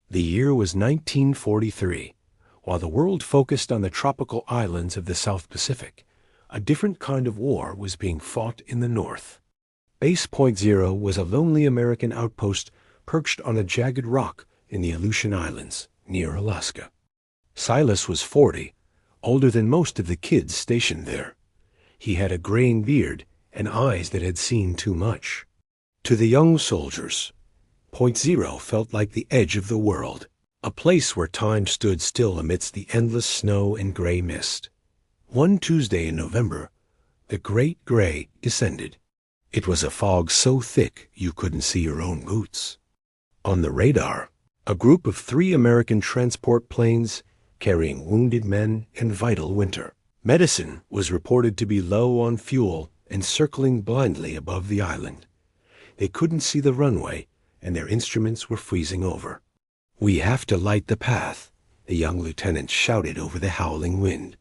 The year was 1943. While the world focused on the tropical islands of the South Pacific, a different kind of war was being fought in the North. Base Point Zero was a lonely American outpost perched on a jagged rock in the Aleutian Islands, near Alaska. Silas was 40, older than most of the kids stationed there. He had a graying beard and eyes that had seen too much. To the young soldiers, Point Zero felt like the edge of the world, a place where time stood still amidst the endless snow and gray mist. One Tuesday in November, the Great Gray descended. It was a fog so thick you couldn't see your own boots. On the radar, a group of 3 American transport planes carrying wounded men and vital winter medicine was reported to be low on fuel and circling blindly above the island. They couldn't see the runway, and their instruments were freezing over. "We have to light the path," the young lieutenant shouted over the howling wind.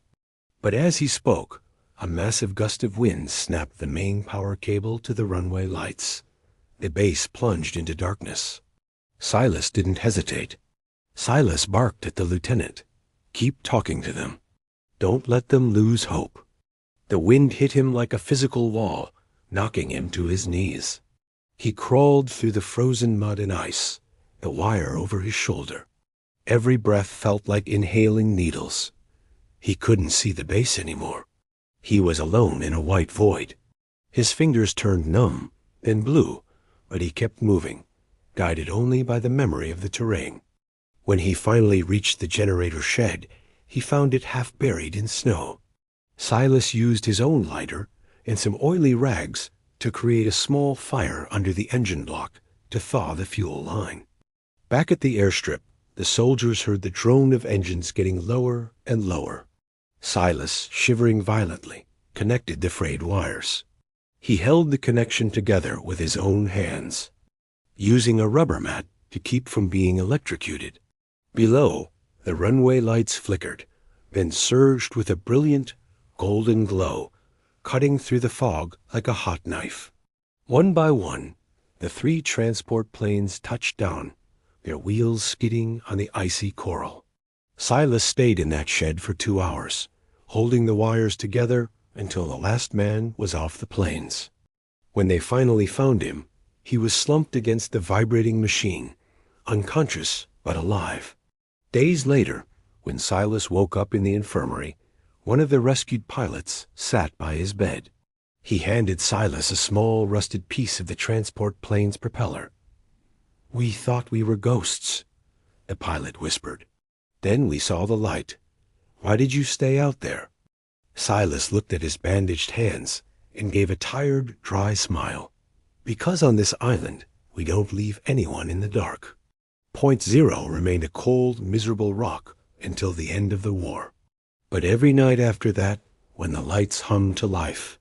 But as he spoke, a massive gust of wind snapped the main power cable to the runway lights. The base plunged into darkness. Silas didn't hesitate. Silas barked at the lieutenant. "Keep talking to them. Don't let them lose hope." The wind hit him like a physical wall, knocking him to his knees. He crawled through the frozen mud and ice, the wire over his shoulder. Every breath felt like inhaling needles. He couldn't see the base anymore. He was alone in a white void. His fingers turned numb, then blue, but he kept moving, guided only by the memory of the terrain. When he finally reached the generator shed, he found it half buried in snow. Silas used his own lighter and some oily rags to create a small fire under the engine block to thaw the fuel line. Back at the airstrip, the soldiers heard the drone of engines getting lower and lower. Silas, shivering violently, connected the frayed wires. He held the connection together with his own hands, using a rubber mat to keep from being electrocuted. Below, the runway lights flickered, then surged with a brilliant, golden glow, cutting through the fog like a hot knife. One by one, the 3 transport planes touched down, their wheels skidding on the icy coral. Silas stayed in that shed for 2 hours, holding the wires together until the last man was off the planes. When they finally found him, he was slumped against the vibrating machine, unconscious but alive. Days later, when Silas woke up in the infirmary, one of the rescued pilots sat by his bed. He handed Silas a small rusted piece of the transport plane's propeller. "We thought we were ghosts," the pilot whispered. "Then we saw the light. Why did you stay out there?" Silas looked at his bandaged hands and gave a tired, dry smile. "Because on this island, we don't leave anyone in the dark." Point Zero remained a cold, miserable rock until the end of the war. But every night after that, when the lights hummed to life,